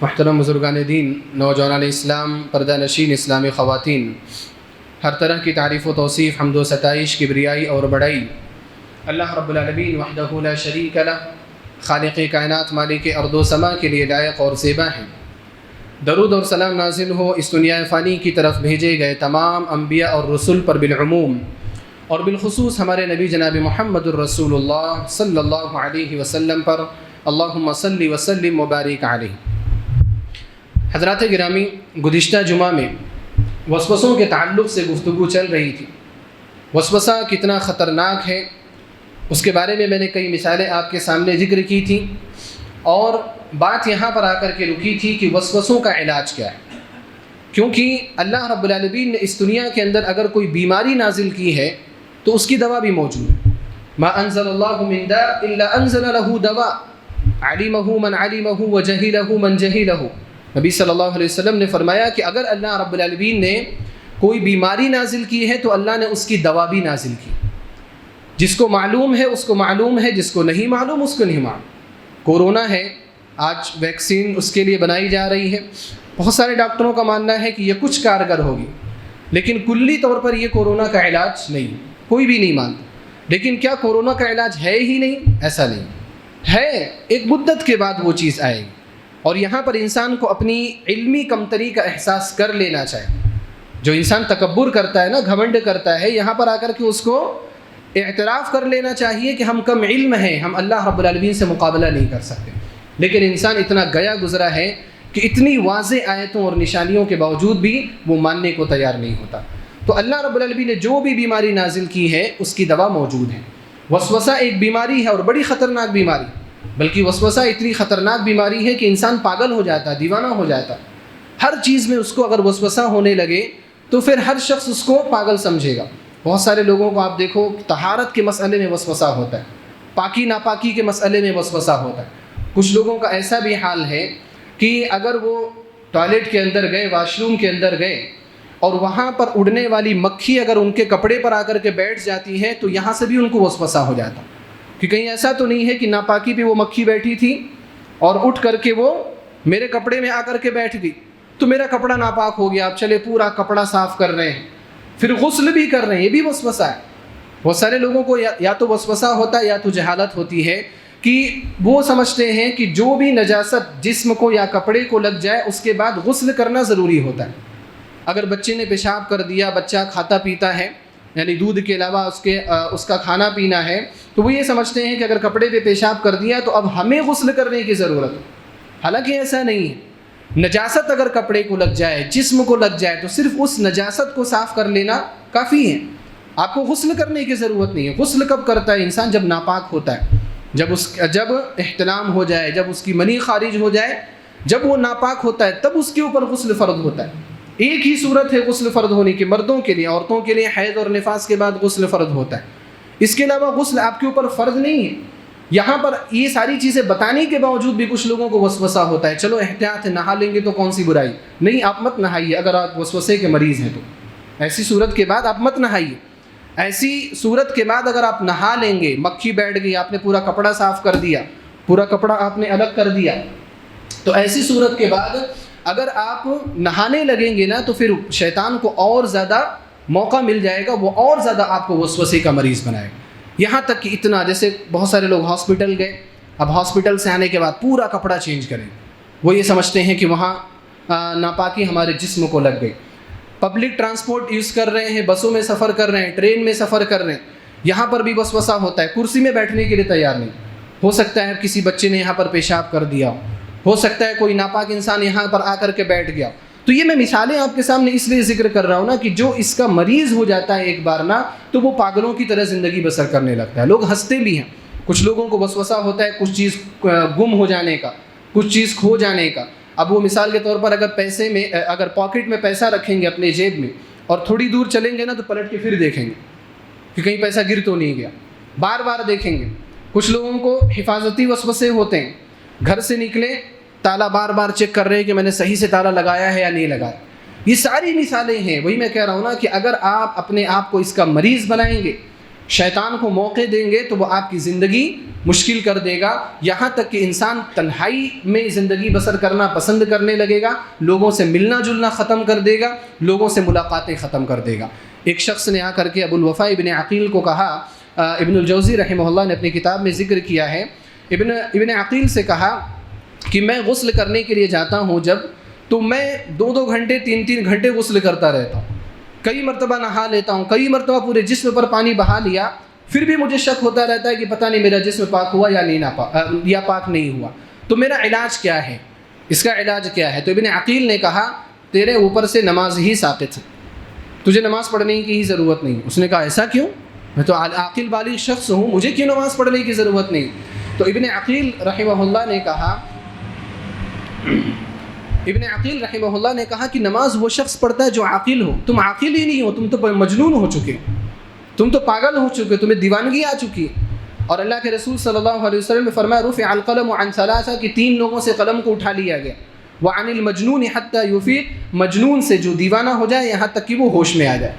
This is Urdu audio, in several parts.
محترم بزرگان دین، نوجوانان اسلام، پردہ نشین اسلامی خواتین، ہر طرح کی تعریف و توصیف، حمد و ستائش، کبریائی اور بڑائی اللہ رب العالمین وحدہ لا شریک لہ، خالق کائنات، مالک ارض و سما کے لیے لائق اور زیبا ہیں۔ درود اور سلام نازل ہو اس دنیا فانی کی طرف بھیجے گئے تمام انبیاء اور رسول پر بالعموم، اور بالخصوص ہمارے نبی جناب محمد الرسول اللہ صلی اللہ علیہ وسلم پر، اللہم صلی وسلم مبارک علیہ۔ حضرات گرامی، گزشتہ جمعہ میں وسوسوں کے تعلق سے گفتگو چل رہی تھی۔ وسوسہ کتنا خطرناک ہے اس کے بارے میں نے کئی مثالیں آپ کے سامنے ذکر کی تھیں، اور بات یہاں پر آ کر کے رکی تھی کہ وسوسوں کا علاج کیا ہے، کیونکہ اللہ رب العالمین نے اس دنیا کے اندر اگر کوئی بیماری نازل کی ہے تو اس کی دوا بھی موجود ہے۔ ما انزل اللہ من داء الا انزل له دواء علمہ من علمہ وجہلہ من جہلہ۔ نبی صلی اللہ علیہ وسلم نے فرمایا کہ اگر اللہ رب العالمین نے کوئی بیماری نازل کی ہے تو اللہ نے اس کی دوا بھی نازل کی۔ جس کو معلوم ہے اس کو معلوم ہے، جس کو نہیں معلوم اس کو نہیں معلوم۔ کورونا ہے، آج ویکسین اس کے لیے بنائی جا رہی ہے۔ بہت سارے ڈاکٹروں کا ماننا ہے کہ یہ کچھ کارگر ہوگی، لیکن کلی طور پر یہ کورونا کا علاج نہیں، کوئی بھی نہیں مانتا۔ لیکن کیا کورونا کا علاج ہے ہی نہیں؟ ایسا نہیں ہے، ایک مدت کے بعد وہ چیز آئے گی۔ اور یہاں پر انسان کو اپنی علمی کمتری کا احساس کر لینا چاہیے۔ جو انسان تکبر کرتا ہے نا، گھمنڈ کرتا ہے، یہاں پر آ کر کے اس کو اعتراف کر لینا چاہیے کہ ہم کم علم ہیں، ہم اللہ رب العالمین سے مقابلہ نہیں کر سکتے۔ لیکن انسان اتنا گیا گزرا ہے کہ اتنی واضح آیتوں اور نشانیوں کے باوجود بھی وہ ماننے کو تیار نہیں ہوتا۔ تو اللہ رب العالمین نے جو بھی بیماری نازل کی ہے اس کی دوا موجود ہے۔ وسوسہ ایک بیماری ہے اور بڑی خطرناک بیماری، بلکہ وسوسہ اتنی خطرناک بیماری ہے کہ انسان پاگل ہو جاتا ہے، دیوانہ ہو جاتا ہے۔ ہر چیز میں اس کو اگر وسوسہ ہونے لگے تو پھر ہر شخص اس کو پاگل سمجھے گا۔ بہت سارے لوگوں کو آپ دیکھو، طہارت کے مسئلے میں وسوسہ ہوتا ہے، پاکی ناپاکی کے مسئلے میں وسوسہ ہوتا ہے۔ کچھ لوگوں کا ایسا بھی حال ہے کہ اگر وہ ٹوائلٹ کے اندر گئے، واش روم کے اندر گئے، اور وہاں پر اڑنے والی مکھی اگر ان کے کپڑے پر آ کر کے بیٹھ جاتی ہے تو یہاں سے بھی ان کو وسوسہ ہو جاتا کہ کہیں ایسا تو نہیں ہے کہ ناپاکی پہ وہ مکھی بیٹھی تھی اور اٹھ کر کے وہ میرے کپڑے میں آ کر کے بیٹھ گئی تو میرا کپڑا ناپاک ہو گیا، اب چلے پورا کپڑا صاف کر رہے ہیں، پھر غسل بھی کر رہے ہیں۔ یہ بھی وسوسہ ہے۔ بہت سارے لوگوں کو یا تو وسوسہ ہوتا ہے یا تو جہالت ہوتی ہے کہ وہ سمجھتے ہیں کہ جو بھی نجاست جسم کو یا کپڑے کو لگ جائے اس کے بعد غسل کرنا ضروری ہوتا ہے۔ اگر بچے نے پیشاب کر دیا، بچہ کھاتا پیتا ہے، یعنی دودھ کے علاوہ اس کا کھانا پینا ہے، تو وہ یہ سمجھتے ہیں کہ اگر کپڑے پہ پیشاب کر دیا تو اب ہمیں غسل کرنے کی ضرورت ہے۔ حالانکہ ایسا نہیں ہے۔ نجاست اگر کپڑے کو لگ جائے، جسم کو لگ جائے، تو صرف اس نجاست کو صاف کر لینا کافی ہے، آپ کو غسل کرنے کی ضرورت نہیں ہے۔ غسل کب کرتا ہے انسان؟ جب ناپاک ہوتا ہے، جب احتلام ہو جائے، جب اس کی منی خارج ہو جائے، جب وہ ناپاک ہوتا ہے تب اس کے اوپر غسل فرض ہوتا ہے۔ ایک ہی صورت ہے غسل فرض ہونے کی، مردوں کے لیے، عورتوں کے لیے حیض اور نفاس کے بعد غسل فرض ہوتا ہے۔ اس کے علاوہ غسل آپ کے اوپر فرض نہیں ہے۔ یہاں پر یہ ساری چیزیں بتانے کے باوجود بھی کچھ لوگوں کو وسوسہ ہوتا ہے، چلو احتیاط ہے، نہا لیں گے تو کون سی برائی، نہیں آپ مت نہائیے اگر آپ وسوسے کے مریض ہیں تو۔ ایسی صورت کے بعد آپ مت نہائیے۔ ایسی صورت کے بعد اگر آپ نہا لیں گے، مکھی بیٹھ گئی، آپ نے پورا کپڑا صاف کر دیا، پورا کپڑا آپ نے الگ کر دیا، تو ایسی صورت کے بعد اگر آپ نہانے لگیں گے نا تو پھر شیطان کو اور زیادہ موقع مل جائے گا، وہ اور زیادہ آپ کو وسوسے کا مریض بنائے گا۔ یہاں تک کہ اتنا، جیسے بہت سارے لوگ ہاسپٹل گئے، اب ہاسپٹل سے آنے کے بعد پورا کپڑا چینج کریں، وہ یہ سمجھتے ہیں کہ وہاں ناپاکی ہمارے جسم کو لگ گئی۔ پبلک ٹرانسپورٹ یوز کر رہے ہیں، بسوں میں سفر کر رہے ہیں، ٹرین میں سفر کر رہے ہیں، یہاں پر بھی وسوسہ ہوتا ہے، کرسی میں بیٹھنے کے لیے تیار نہیں۔ ہو سکتا ہے کسی بچے نے یہاں پر پیشاب کر دیا ہو سکتا ہے کوئی ناپاک انسان یہاں پر آ کر کے بیٹھ گیا۔ تو یہ میں مثالیں آپ کے سامنے اس لیے ذکر کر رہا ہوں نا کہ جو اس کا مریض ہو جاتا ہے ایک بار نا، تو وہ پاگلوں کی طرح زندگی بسر کرنے لگتا ہے۔ لوگ ہنستے بھی ہیں، کچھ لوگوں کو وسوسہ ہوتا ہے کچھ چیز گم ہو جانے کا، کچھ چیز کھو جانے کا۔ اب وہ مثال کے طور پر اگر پاکٹ میں پیسہ رکھیں گے اپنے جیب میں اور تھوڑی دور چلیں گے نا تو پلٹ کے پھر دیکھیں گے کہ کہیں پیسہ گر تو نہیں گیا، بار بار دیکھیں گے۔ کچھ لوگوں کو حفاظتی وسوسے ہوتے ہیں، گھر سے نکلے تالا بار بار چیک کر رہے ہیں کہ میں نے صحیح سے تالا لگایا ہے یا نہیں لگایا۔ یہ ساری مثالیں ہیں، وہی میں کہہ رہا ہوں نا کہ اگر آپ اپنے آپ کو اس کا مریض بنائیں گے، شیطان کو موقع دیں گے تو وہ آپ کی زندگی مشکل کر دے گا، یہاں تک کہ انسان تنہائی میں زندگی بسر کرنا پسند کرنے لگے گا، لوگوں سے ملنا جلنا ختم کر دے گا، لوگوں سے ملاقاتیں ختم کر دے گا۔ ایک شخص نے آ کر کے ابو الوفا ابن عقیل کو کہا، ابن الجوزی رحمہ اللہ نے اپنی کتاب میں ذکر کیا ہے، ابن عقیل سے کہا کہ میں غسل کرنے کے لیے جاتا ہوں جب، تو میں 2 گھنٹے 3 گھنٹے غسل کرتا رہتا ہوں، کئی مرتبہ نہا لیتا ہوں، کئی مرتبہ پورے جسم پر پانی بہا لیا، پھر بھی مجھے شک ہوتا رہتا ہے کہ پتہ نہیں میرا جسم پاک ہوا یا پاک نہیں ہوا، تو میرا علاج کیا ہے، اس کا علاج کیا ہے؟ تو ابن عقیل نے کہا تیرے اوپر سے نماز ہی ساقط ہے، تجھے نماز پڑھنے کی ہی ضرورت نہیں۔ اس نے کہا ایسا کیوں؟ میں تو عاقل بالغ شخص ہوں، مجھے کیوں نماز پڑھنے کی ضرورت نہیں؟ تو ابن عقیل رحمہ اللہ نے کہا کہ نماز وہ شخص پڑھتا ہے جو عاقل ہو، تم عاقل ہی نہیں ہو، تم تو مجنون ہو چکے، تم تو پاگل ہو چکے، تمہیں دیوانگی آ چکی ہے۔ اور اللہ کے رسول صلی اللہ علیہ وسلم نے فرمایا رفع القلم عن ثلاثہ، کہ 3 لوگوں سے قلم کو اٹھا لیا گیا، وعن المجنون حتی یفیق، مجنون سے جو دیوانہ ہو جائے یہاں تک کہ وہ ہوش میں آ جائے۔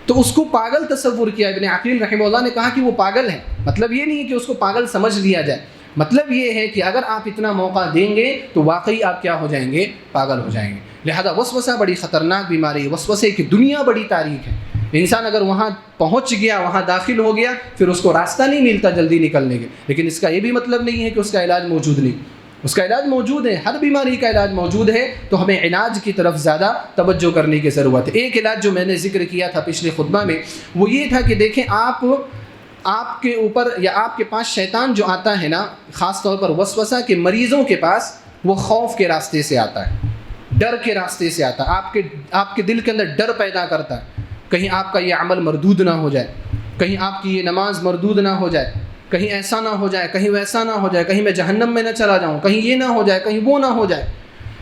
تو اس کو پاگل تصور کیا۔ ابن عقیل رحمہ اللہ نے کہا کہ وہ پاگل ہے، مطلب یہ نہیں ہے کہ اس کو پاگل سمجھ لیا جائے، مطلب یہ ہے کہ اگر آپ اتنا موقع دیں گے تو واقعی آپ کیا ہو جائیں گے؟ پاگل ہو جائیں گے۔ لہذا وسوسہ بڑی خطرناک بیماری ہے، وسوسے کی دنیا بڑی تاریک ہے، انسان اگر وہاں پہنچ گیا، وہاں داخل ہو گیا، پھر اس کو راستہ نہیں ملتا جلدی نکلنے کے۔ لیکن اس کا یہ بھی مطلب نہیں ہے کہ اس کا علاج موجود نہیں، اس کا علاج موجود ہے، ہر بیماری کا علاج موجود ہے، تو ہمیں علاج کی طرف زیادہ توجہ کرنے کی ضرورت ہے۔ ایک علاج جو میں نے ذکر کیا تھا پچھلے خطبہ میں، وہ یہ تھا کہ دیکھیں آپ کے اوپر یا آپ کے پاس شیطان جو آتا ہے نا، خاص طور پر وسوسہ کے مریضوں کے پاس، وہ خوف کے راستے سے آتا ہے، ڈر کے راستے سے آتا ہے، آپ کے دل کے اندر ڈر پیدا کرتا ہے، کہیں آپ کا یہ عمل مردود نہ ہو جائے، کہیں آپ کی یہ نماز مردود نہ ہو جائے، کہیں ایسا نہ ہو جائے، کہیں ویسا نہ ہو جائے، کہیں میں جہنم میں نہ چلا جاؤں، کہیں یہ نہ ہو جائے، کہیں وہ نہ ہو جائے۔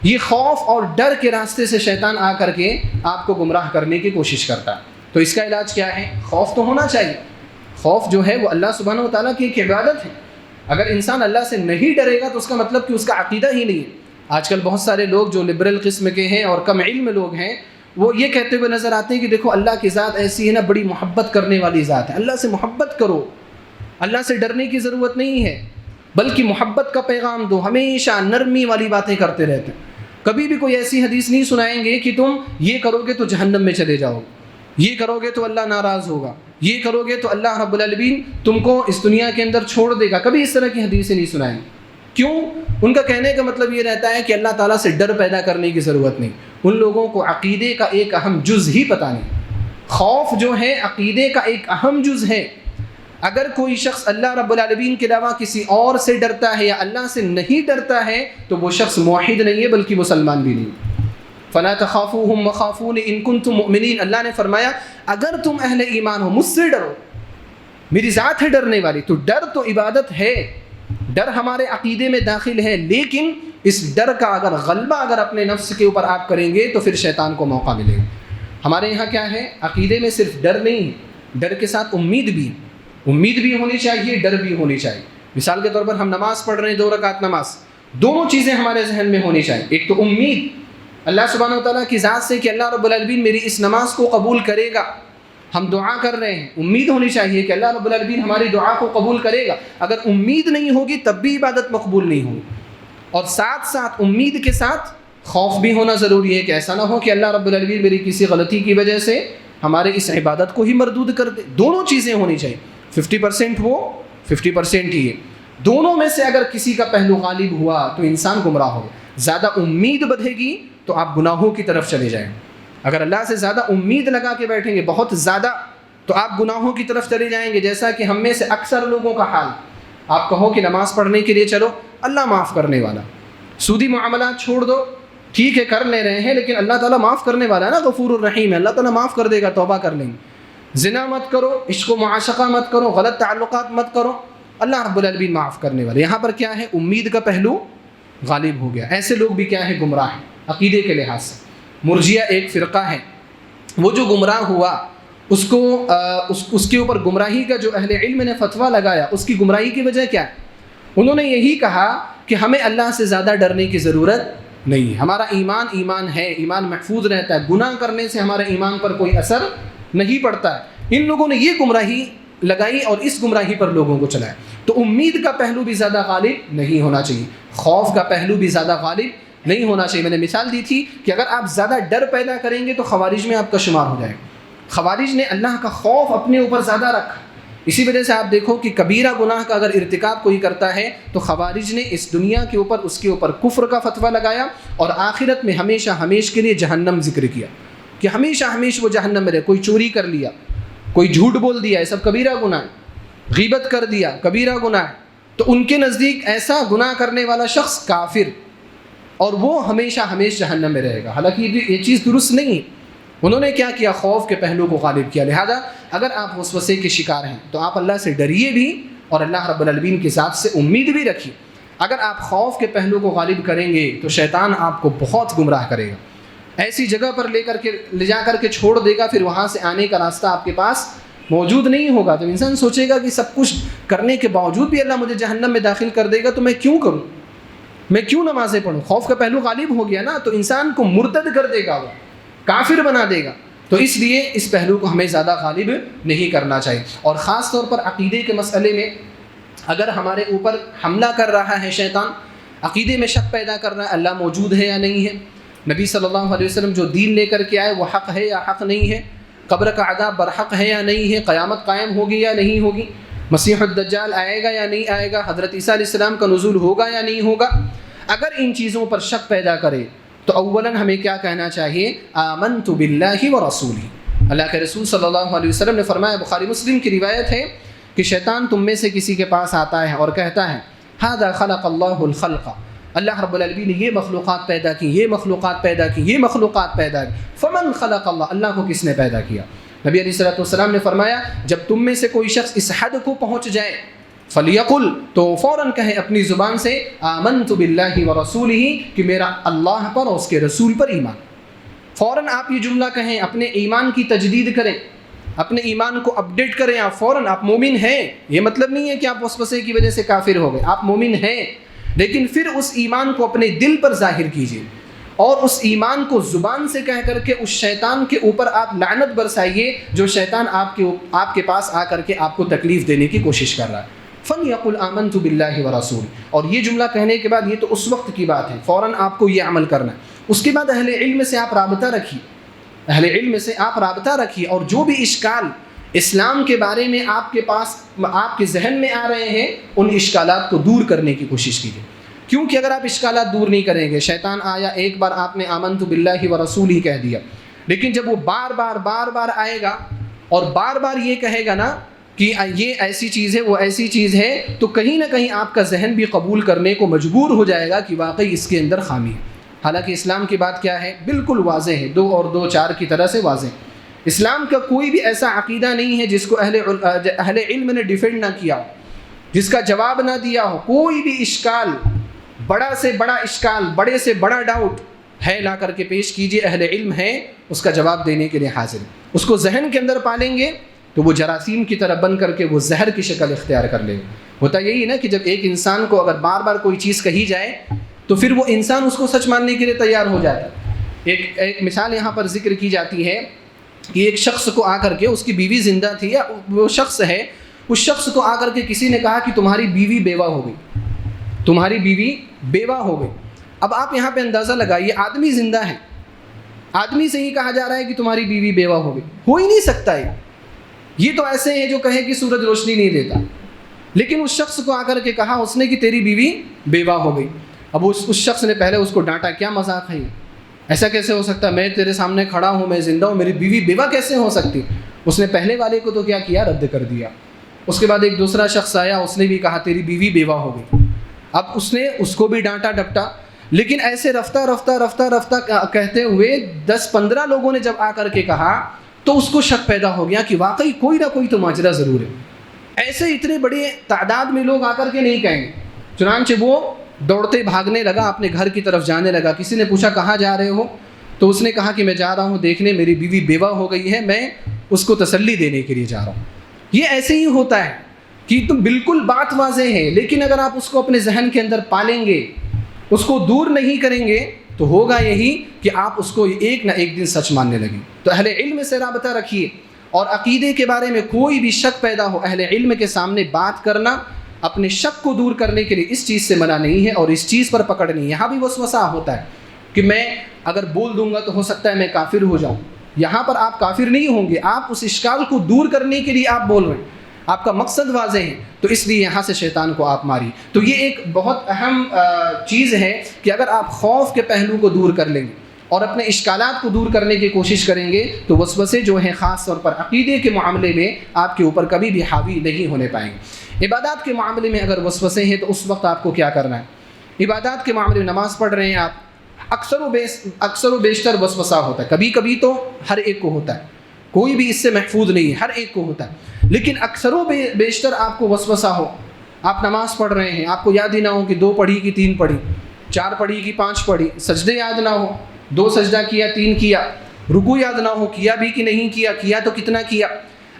یہ خوف اور ڈر کے راستے سے شیطان آ کر کے آپ کو گمراہ کرنے کی کوشش کرتا ہے۔ تو اس کا علاج کیا ہے؟ خوف تو ہونا چاہیے، خوف جو ہے وہ اللہ سبحانہ و تعالیٰ کی ایک عبادت ہے۔ اگر انسان اللہ سے نہیں ڈرے گا تو اس کا مطلب کہ اس کا عقیدہ ہی نہیں ہے۔ آج کل بہت سارے لوگ جو لبرل قسم کے ہیں اور کم علم لوگ ہیں، وہ یہ کہتے ہوئے نظر آتے ہیں کہ دیکھو اللہ کی ذات ایسی ہے نا، بڑی محبت کرنے والی ذات ہے، اللہ سے محبت کرو، اللہ سے ڈرنے کی ضرورت نہیں ہے، بلکہ محبت کا پیغام دو، ہمیشہ نرمی والی باتیں کرتے رہتے ہیں۔ کبھی بھی کوئی ایسی حدیث نہیں سنائیں گے کہ تم یہ کرو گے تو جہنم میں چلے جاؤ، یہ کرو گے تو اللہ ناراض ہوگا، یہ کرو گے تو اللہ رب العالمین تم کو اس دنیا کے اندر چھوڑ دے گا، کبھی اس طرح کی حدیثیں نہیں سنائیں۔ کیوں؟ ان کا کہنے کا مطلب یہ رہتا ہے کہ اللہ تعالیٰ سے ڈر پیدا کرنے کی ضرورت نہیں، ان لوگوں کو عقیدے کا ایک اہم جز ہی پتہ نہیں۔ خوف جو ہے عقیدے کا ایک اہم جز ہے۔ اگر کوئی شخص اللہ رب العالمین کے علاوہ کسی اور سے ڈرتا ہے یا اللہ سے نہیں ڈرتا ہے تو وہ شخص موحد نہیں ہے، بلکہ مسلمان بھی نہیں۔ فَلَا تَخَافُوهُمْ وَخَافُونِ إِن كُنتُم مُؤْمِنِينَ، اللہ نے فرمایا اگر تم اہل ایمان ہو، مجھ سے ڈرو، میری ذات ہے ڈرنے والی۔ تو ڈر تو عبادت ہے، ڈر ہمارے عقیدے میں داخل ہے، لیکن اس ڈر کا اگر غلبہ اپنے نفس کے اوپر آپ کریں گے تو پھر شیطان کو موقع ملے گا۔ ہمارے یہاں کیا ہے؟ عقیدے میں صرف ڈر نہیں ہے، ڈر کے ساتھ امید بھی، امید بھی ہونی چاہیے، ڈر بھی ہونی چاہیے۔ مثال کے طور پر ہم نماز پڑھ رہے ہیں، 2 رکعت نماز، دونوں چیزیں ہمارے ذہن میں ہونی چاہیے۔ ایک تو امید اللہ سبحانہ وتعالیٰ کی ذات سے کہ اللہ رب العالمین میری اس نماز کو قبول کرے گا، ہم دعا کر رہے ہیں، امید ہونی چاہیے کہ اللہ رب العالمین ہماری دعا کو قبول کرے گا۔ اگر امید نہیں ہوگی تب بھی عبادت مقبول نہیں ہوگی۔ اور ساتھ ساتھ امید کے ساتھ خوف بھی ہونا ضروری ہے کہ ایسا نہ ہو کہ اللہ رب العالمین میری کسی غلطی کی وجہ سے ہمارے اس عبادت کو ہی مردود کر دے۔ دونوں چیزیں ہونی چاہیے، 50% وہ 50% ہی ہے۔ دونوں میں سے اگر کسی کا پہلو غالب ہوا تو انسان گمراہ ہوگا۔ زیادہ امید بڑھے گی تو آپ گناہوں کی طرف چلے جائیں، اگر اللہ سے زیادہ امید لگا کے بیٹھیں گے بہت زیادہ تو آپ گناہوں کی طرف چلے جائیں گے۔ جیسا کہ ہم میں سے اکثر لوگوں کا حال، آپ کہو کہ نماز پڑھنے کے لیے چلو، اللہ معاف کرنے والا، سودی معاملات چھوڑ دو، ٹھیک ہے کر لے رہے ہیں لیکن اللہ تعالیٰ معاف کرنے والا ہے نا، غفور الرحیم ہے، اللہ تعالیٰ معاف کر دے گا، توبہ کر لیں گے۔ زنا مت کرو، عشق و معاشقہ مت کرو، غلط تعلقات مت کرو، اللہ رب العالمین معاف کرنے والا۔ یہاں پر کیا ہے؟ امید کا پہلو غالب ہو گیا۔ ایسے لوگ بھی کیا ہے؟ گمراہ ہیں عقیدے کے لحاظ سے۔ مرجیہ ایک فرقہ ہے، وہ جو گمراہ ہوا اس کو اس کے اوپر گمراہی کا جو اہل علم نے فتویٰ لگایا، اس کی گمراہی کی وجہ کیا ہے؟ انہوں نے یہی کہا کہ ہمیں اللہ سے زیادہ ڈرنے کی ضرورت نہیں، ہمارا ایمان ہے، ایمان محفوظ رہتا ہے، گناہ کرنے سے ہمارے ایمان پر کوئی اثر نہیں پڑتا ہے۔ ان لوگوں نے یہ گمراہی لگائی اور اس گمراہی پر لوگوں کو چلایا. تو امید کا پہلو بھی زیادہ غالب نہیں ہونا چاہیے، خوف کا پہلو بھی زیادہ غالب نہیں ہونا چاہیے. میں نے مثال دی تھی کہ اگر آپ زیادہ ڈر پیدا کریں گے تو خوارج میں آپ کا شمار ہو جائے گا. خوارج نے اللہ کا خوف اپنے اوپر زیادہ رکھا. اسی وجہ سے آپ دیکھو کہ کبیرہ گناہ کا اگر ارتکاب کوئی کرتا ہے تو خوارج نے اس دنیا کے اوپر اس کے اوپر کفر کا فتویٰ لگایا اور آخرت میں ہمیشہ ہمیشہ کے لیے جہنم ذکر کیا کہ ہمیشہ ہمیشہ وہ جہنم میں رہے. کوئی چوری کر لیا، کوئی جھوٹ بول دیا، یہ سب کبیرہ گناہ ہے. غیبت کر دیا، کبیرہ گناہ ہے. تو ان کے نزدیک ایسا گناہ کرنے والا شخص کافر، اور وہ ہمیشہ ہمیشہ جہنم میں رہے گا. حالانکہ یہ چیز درست نہیں ہے. انہوں نے کیا کیا؟ خوف کے پہلو کو غالب کیا. لہذا اگر آپ وسوسے کے شکار ہیں تو آپ اللہ سے ڈریے بھی اور اللہ رب العالمین کی ذات سے امید بھی رکھیے. اگر آپ خوف کے پہلو کو غالب کریں گے تو شیطان آپ کو بہت گمراہ کرے گا، ایسی جگہ پر لے جا کر کے چھوڑ دے گا، پھر وہاں سے آنے کا راستہ آپ کے پاس موجود نہیں ہوگا. تو انسان سوچے گا کہ سب کچھ کرنے کے باوجود بھی اللہ مجھے جہنم میں داخل کر دے گا تو میں کیوں کروں، میں کیوں نمازیں پڑھوں. خوف کا پہلو غالب ہو گیا نا، تو انسان کو مرتد کر دے گا، وہ کافر بنا دے گا. تو اس لیے اس پہلو کو ہمیں زیادہ غالب نہیں کرنا چاہیے. اور خاص طور پر عقیدے کے مسئلے میں اگر ہمارے اوپر حملہ کر رہا ہے شیطان، عقیدے میں شک پیدا کر رہا ہے اللہ موجود ہے یا نہیں ہے، نبی صلی اللہ علیہ وسلم جو دین لے کر کے آئے وہ حق ہے یا حق نہیں ہے، قبر کا عذاب برحق ہے یا نہیں ہے، قیامت قائم ہوگی یا نہیں ہوگی، مسیح الدجال آئے گا یا نہیں آئے گا، حضرت عیسیٰ علیہ السلام کا نزول ہوگا یا نہیں ہوگا، اگر ان چیزوں پر شک پیدا کرے تو اولاً ہمیں کیا کہنا چاہیے؟ آمنت باللہ ورسولہ. اللہ کے رسول صلی اللہ علیہ وسلم نے فرمایا، بخاری مسلم کی روایت ہے کہ شیطان تم میں سے کسی کے پاس آتا ہے اور کہتا ہے ھذا خلق اللہ الخلق، اللہ رب العالمین نے یہ مخلوقات پیدا کی، یہ مخلوقات پیدا کی، یہ مخلوقات پیدا کی. فمن خلق اللہ، اللہ کو کس نے پیدا کیا؟ نبی علیہ الصلوۃ والسلام نے فرمایا جب تم میں سے کوئی شخص اس حد کو پہنچ جائے فلیقل، تو فوراً کہے اپنی زبان سے آمنت باللہ ورسولہ، کہ میرا اللہ پر اور اس کے رسول پر ایمان. فوراً آپ یہ جملہ کہیں، اپنے ایمان کی تجدید کریں، اپنے ایمان کو اپڈیٹ کریں. آپ فوراً آپ مومن ہیں، یہ مطلب نہیں ہے کہ آپ وسوسے کی وجہ سے کافر ہو گئے، آپ مومن ہیں، لیکن پھر اس ایمان کو اپنے دل پر ظاہر کیجیے اور اس ایمان کو زبان سے کہہ کر کے اس شیطان کے اوپر آپ لعنت برسائیے جو شیطان آپ کے پاس آ کر کے آپ کو تکلیف دینے کی کوشش کر رہا ہے. فَلْيَقُلْ آمَنْتُ بِاللَّهِ وَرَسُولِهِ، اور یہ جملہ کہنے کے بعد یہ تو اس وقت کی بات ہے، فوراً آپ کو یہ عمل کرنا ہے. اس کے بعد اہل علم سے آپ رابطہ رکھیے، اہل علم سے آپ رابطہ رکھیے، اور جو بھی اشکال اسلام کے بارے میں آپ کے پاس آپ کے ذہن میں آ رہے ہیں ان اشکالات کو دور کرنے کی کوشش کیجیے. کیونکہ اگر آپ اشکالات دور نہیں کریں گے، شیطان آیا ایک بار آپ نے آمنت باللہ ورسولہ کہہ دیا، لیکن جب وہ بار بار آئے گا اور بار بار یہ کہے گا نا کہ یہ ایسی چیز ہے وہ ایسی چیز ہے، تو کہیں نہ کہیں آپ کا ذہن بھی قبول کرنے کو مجبور ہو جائے گا کہ واقعی اس کے اندر خامی ہے. حالانکہ اسلام کی بات کیا ہے؟ بالکل واضح ہے، 2 اور 2 4 کی طرح سے واضح. اسلام کا کوئی بھی ایسا عقیدہ نہیں ہے جس کو اہل علم نے ڈیفینڈ نہ کیا ہو، جس کا جواب نہ دیا ہو. کوئی بھی اشکال، بڑا سے بڑا اشکال، بڑے سے بڑا ڈاؤٹ ہے، لا کر کے پیش کیجئے، اہل علم ہے اس کا جواب دینے کے لیے حاضر ہے. اس کو ذہن کے اندر پالیں گے تو وہ جراثیم کی طرح بن کر کے وہ زہر کی شکل اختیار کر لے گا. ہوتا یہی نا کہ جب ایک انسان کو اگر بار بار کوئی چیز کہی جائے تو پھر وہ انسان اس کو سچ ماننے کے لیے تیار ہو جاتا ہے. ایک مثال یہاں پر ذکر کی جاتی ہے کہ ایک شخص کو آ کر کے، اس کی بیوی زندہ تھی یا وہ شخص ہے، اس شخص کو آ کر کے کسی نے کہا کہ تمہاری بیوی بیوہ ہو گئی، تمہاری بیوی بیوہ ہو گئی. اب آپ یہاں پہ اندازہ لگائیے، آدمی زندہ ہے، آدمی سے ہی کہا جا رہا ہے کہ تمہاری بیوی بیوہ ہو گئی. ہو ہی نہیں سکتا ہے. یہ تو ایسے ہیں جو کہے کہ سورج روشنی نہیں دیتا، لیکن اس شخص کو آ کر کے کہا اس نے کہ تیری بیوی بیوہ ہو گئی. اب اس شخص نے پہلے اس کو ڈانٹا، کیا مذاق ہے، ایسا کیسے ہو سکتا، میں تیرے سامنے کھڑا ہوں، میں زندہ ہوں، میری بیوی بیوہ کیسے ہو سکتی. اس نے پہلے والے کو تو کیا کیا، رد کر دیا. اس کے بعد ایک دوسرا شخص آیا، اس نے بھی کہا تیری بیوی بیوہ ہو گئی. اب اس نے اس کو بھی ڈانٹا ڈپٹا، لیکن ایسے رفتہ کہتے ہوئے 10-15 لوگوں نے جب آ کر کے کہا تو اس کو شک پیدا ہو گیا کہ واقعی کوئی نہ کوئی تو ماجرا ضرور ہے. ایسے اتنے بڑے تعداد میں لوگ آ کر کے نہیں کہیں گے. چنانچہ وہ دوڑتے بھاگنے لگا، اپنے گھر کی طرف جانے لگا. کسی نے پوچھا کہاں جا رہے ہو، تو اس نے کہا کہ میں جا رہا ہوں دیکھنے میری بیوی بیوہ ہو گئی ہے، میں اس کو تسلی دینے کے لیے جا رہا ہوں. یہ ایسے ہی ہوتا ہے کہ تم بالکل بات واضح ہے، لیکن اگر آپ اس کو اپنے ذہن کے اندر پالیں گے، اس کو دور نہیں کریں گے، تو ہوگا یہی کہ آپ اس کو ایک نہ ایک دن سچ ماننے لگیں. تو اہل علم سے رابطہ رکھیے اور عقیدے کے بارے میں کوئی بھی شک پیدا ہو، اہل علم کے سامنے بات کرنا اپنے شک کو دور کرنے کے لیے اس چیز سے منع نہیں ہے اور اس چیز پر پکڑ نہیں ہے۔ یہاں بھی وسوسہ ہوتا ہے کہ میں اگر بول دوں گا تو ہو سکتا ہے میں کافر ہو جاؤں۔ یہاں پر آپ کافر نہیں ہوں گے، آپ اس اشکال کو دور کرنے کے لیے آپ بول رہے ہیں، آپ کا مقصد واضح ہے، تو اس لیے یہاں سے شیطان کو آپ ماری۔ تو یہ ایک بہت اہم چیز ہے کہ اگر آپ خوف کے پہلو کو دور کر لیں گے اور اپنے اشکالات کو دور کرنے کی کوشش کریں گے تو وسوسے جو ہیں خاص طور پر عقیدے کے معاملے میں آپ کے اوپر کبھی بھی حاوی نہیں ہونے پائیں گے۔ عبادات کے معاملے میں اگر وسوسے ہیں تو اس وقت آپ کو کیا کرنا ہے؟ عبادات کے معاملے میں نماز پڑھ رہے ہیں آپ، اکثر و بیشتر وسوسہ ہوتا ہے، کبھی کبھی تو ہر ایک کو ہوتا ہے، کوئی بھی اس سے محفوظ نہیں ہے، ہر ایک کو ہوتا ہے، لیکن اکثر و بیشتر آپ کو وسوسہ ہو، آپ نماز پڑھ رہے ہیں، آپ کو یاد ہی نہ ہو کہ 2 پڑھی کہ 3 پڑھی، 4 پڑھی کہ 5 پڑھی، سجدے یاد نہ ہو، 2 سجدہ کیا 3 کیا، رکوع یاد نہ ہو کیا بھی کہ نہیں کیا، کیا تو کتنا کیا۔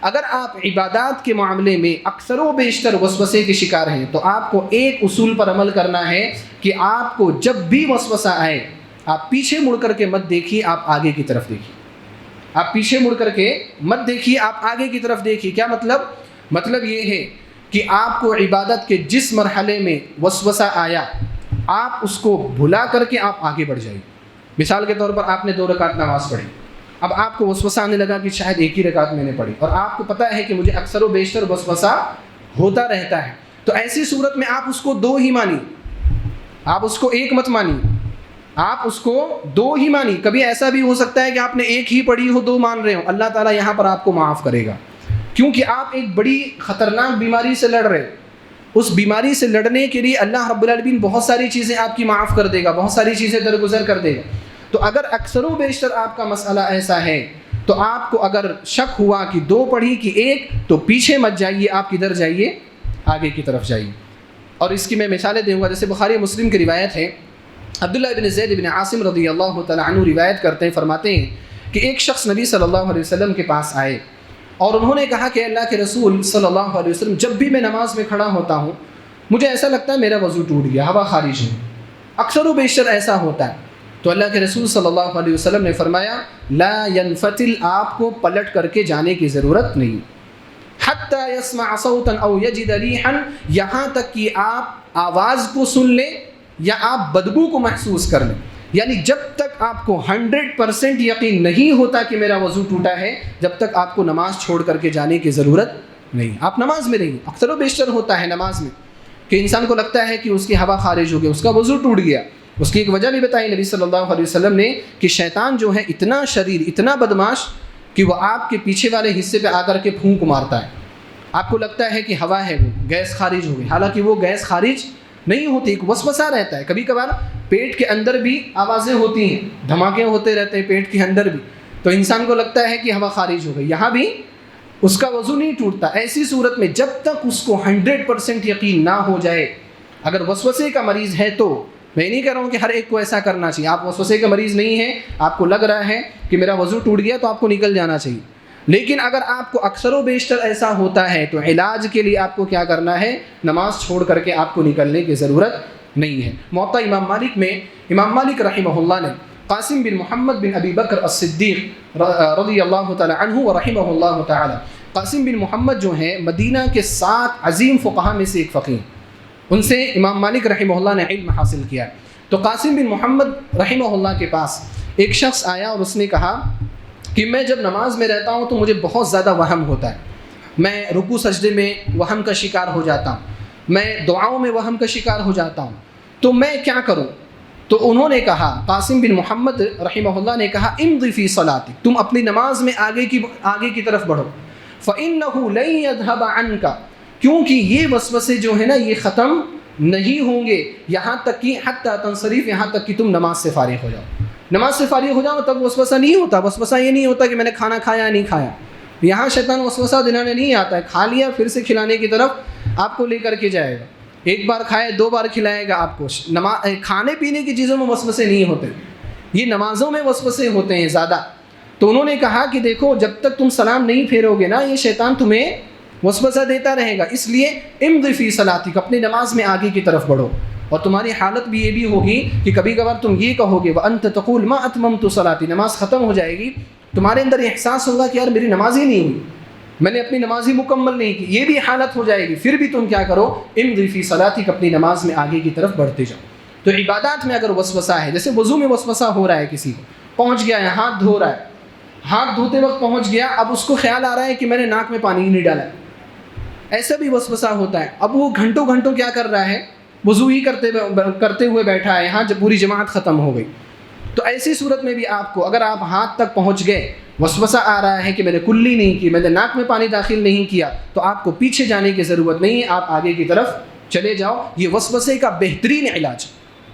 اگر آپ عبادات کے معاملے میں اکثر و بیشتر وسوسے کے شکار ہیں تو آپ کو ایک اصول پر عمل کرنا ہے کہ آپ کو جب بھی وسوسہ آئے آپ پیچھے مڑ کر کے مت دیکھیے، آپ آگے کی طرف دیکھیے۔ آپ پیچھے مڑ کر کے مت دیکھیے، آپ آگے کی طرف دیکھیے۔ کیا مطلب یہ ہے کہ آپ کو عبادت کے جس مرحلے میں وسوسہ آیا آپ اس کو بھلا کر کے آپ آگے بڑھ جائیے۔ مثال کے طور پر آپ نے 2 رکعت نماز پڑھی، اب آپ کو وسوسہ آنے لگا کہ شاید 1 ہی رکعت میں نے پڑھی اور آپ کو پتہ ہے کہ مجھے اکثر و بیشتر وسوسہ ہوتا رہتا ہے، تو ایسی صورت میں آپ اس کو 2 ہی مانی، آپ اس کو 1 مت مانی، آپ اس کو 2 ہی مانی۔ کبھی ایسا بھی ہو سکتا ہے کہ آپ نے 1 ہی پڑھی ہو 2 مان رہے ہو، اللہ تعالیٰ یہاں پر آپ کو معاف کرے گا، کیونکہ آپ ایک بڑی خطرناک بیماری سے لڑ رہے۔ اس بیماری سے لڑنے کے لیے اللہ رب العالمین بہت ساری چیزیں آپ کی معاف کر دے گا، بہت ساری چیزیں درگزر کر دے گا۔ تو اگر اکثر و بیشتر آپ کا مسئلہ ایسا ہے تو آپ کو اگر شک ہوا کہ 2 پڑھی کہ 1 تو پیچھے مت جائیے، آپ کدھر جائیے؟ آگے کی طرف جائیے۔ اور اس کی میں مثالیں دوں گا، جیسے بخاری مسلم کی روایت ہے، عبداللہ بن زید بن عاصم رضی اللہ تعالیٰ عنہ روایت کرتے ہیں، فرماتے ہیں کہ ایک شخص نبی صلی اللہ علیہ وسلم کے پاس آئے اور انہوں نے کہا کہ اللہ کے رسول صلی اللہ علیہ وسلم، جب بھی میں نماز میں کھڑا ہوتا ہوں مجھے ایسا لگتا ہے میرا وضو ٹوٹ گیا، ہوا خارج ہے، اکثر و بیشتر ایسا ہوتا ہے۔ تو اللہ کے رسول صلی اللہ علیہ وسلم نے فرمایا لا ينفتل، آپ کو پلٹ کر کے جانے کی ضرورت نہیں، حتی یسمع صوتا او یجد ریحا، یہاں تک کہ آپ آواز کو سن لیں یا آپ بدبو کو محسوس کر لیں۔ یعنی جب تک آپ کو 100% یقین نہیں ہوتا کہ میرا وضو ٹوٹا ہے، جب تک آپ کو نماز چھوڑ کر کے جانے کی ضرورت نہیں۔ آپ نماز میں رہیے، اکثر و بیشتر ہوتا ہے نماز میں کہ انسان کو لگتا ہے کہ اس کی ہوا خارج ہو گئی، اس کا وضو ٹوٹ گیا۔ اس کی ایک وجہ بھی بتائی نبی صلی اللہ علیہ وسلم نے کہ شیطان جو ہے اتنا شریر، اتنا بدماش کہ وہ آپ کے پیچھے والے حصے پہ آ کر کے پھونک مارتا ہے، آپ کو لگتا ہے کہ ہوا ہے، وہ گیس خارج ہو گئی، حالانکہ وہ گیس خارج نہیں ہوتی، ایک وسوسہ رہتا ہے۔ کبھی کبھار پیٹ کے اندر بھی آوازیں ہوتی ہیں، دھماکے ہوتے رہتے ہیں پیٹ کے اندر بھی، تو انسان کو لگتا ہے کہ ہوا خارج ہو گئی، یہاں بھی اس کا وضو نہیں ٹوٹتا۔ ایسی صورت میں جب تک اس کو 100% یقین نہ ہو جائے، اگر وسوسے کا مریض ہے تو میں نہیں کہہ رہا ہوں کہ ہر ایک کو ایسا کرنا چاہیے، آپ وسوسے کا مریض نہیں ہیں، آپ کو لگ رہا ہے کہ میرا وضو ٹوٹ گیا تو آپ کو نکل جانا چاہیے، لیکن اگر آپ کو اکثر و بیشتر ایسا ہوتا ہے تو علاج کے لیے آپ کو کیا کرنا ہے؟ نماز چھوڑ کر کے آپ کو نکلنے کی ضرورت نہیں ہے۔ موطا امام مالک میں امام مالک رحمہ اللہ نے قاسم بن محمد بن ابی بکر الصدیق رضی اللہ تعالی عنہ ورحمہ اللہ تعالی، قاسم بن محمد جو ہیں مدینہ کے 7 عظیم فقہاء میں سے ایک فقیہ، ان سے امام مالک رحمہ اللہ نے علم حاصل کیا۔ تو قاسم بن محمد رحمہ اللہ کے پاس ایک شخص آیا اور اس نے کہا کہ میں جب نماز میں رہتا ہوں تو مجھے بہت زیادہ وہم ہوتا ہے، میں رکوع سجدے میں وہم کا شکار ہو جاتا ہوں، میں دعاؤں میں وہم کا شکار ہو جاتا ہوں، تو میں کیا کروں؟ تو انہوں نے کہا، قاسم بن محمد رحمہ اللہ نے کہا امضی فی صلاتک، تم اپنی نماز میں آگے کی طرف بڑھو، فإنہ لن یذھب عنک، کیونکہ یہ وسوسے جو ہے نا یہ ختم نہیں ہوں گے یہاں تک کہ حتی تنصرف، یہاں تک کہ تم نماز سے فارغ ہو جاؤ۔ نماز سے فارغ ہو جاؤ تب وسوسہ نہیں ہوتا، وسوسہ یہ نہیں ہوتا کہ میں نے کھانا کھایا نہیں کھایا، یہاں شیطان وسوسہ دلانے نہیں آتا ہے، کھا لیا پھر سے کھلانے کی طرف آپ کو لے کر کے جائے گا، ایک بار کھائے 2 بار کھلائے گا آپ کو۔ کھانے پینے کی چیزوں میں وسوسے نہیں ہوتے، یہ نمازوں میں وسوسے ہوتے ہیں زیادہ۔ تو انہوں نے کہا کہ دیکھو جب تک تم سلام نہیں پھیرو گے نا یہ شیطان تمہیں وسوسہ دیتا رہے گا، اس لیے امضی فی صلاتک، اپنی نماز میں آگے کی طرف بڑھو۔ اور تمہاری حالت بھی یہ بھی ہوگی کہ کبھی کبھار تم یہ کہو گے وانت تقول ما اتممت صلاتی، نماز ختم ہو جائے گی تمہارے اندر یہ احساس ہوگا کہ یار میری نماز ہی نہیں ہوئی، میں نے اپنی نماز ہی مکمل نہیں کی، یہ بھی حالت ہو جائے گی، پھر بھی تم کیا کرو، امضی فی صلاتک، اپنی نماز میں آگے کی طرف بڑھتے جاؤ۔ تو عبادات میں اگر وسوسہ ہے، جیسے وضو میں وسوسہ ہو رہا ہے، کسی کو پہنچ گیا ہے، ہاتھ دھو رہا ہے، ہاتھ دھوتے وقت پہنچ گیا، اب اس کو خیال آ رہا ہے کہ میں نے ناک میں پانی ہی نہیں ڈالا، ایسا بھی وسوسہ ہوتا ہے۔ اب وہ گھنٹوں گھنٹوں کیا کر رہا ہے، وضو ہی کرتے ہوئے بیٹھا ہے، یہاں جب پوری جماعت ختم ہو گئی، تو ایسی صورت میں بھی آپ کو، اگر آپ ہاتھ تک پہنچ گئے، وسوسہ آ رہا ہے کہ میں نے کلی نہیں کی، میں نے ناک میں پانی داخل نہیں کیا، تو آپ کو پیچھے جانے کی ضرورت نہیں ہے، آپ آگے کی طرف چلے جاؤ۔ یہ وسوسے کا بہترین علاج۔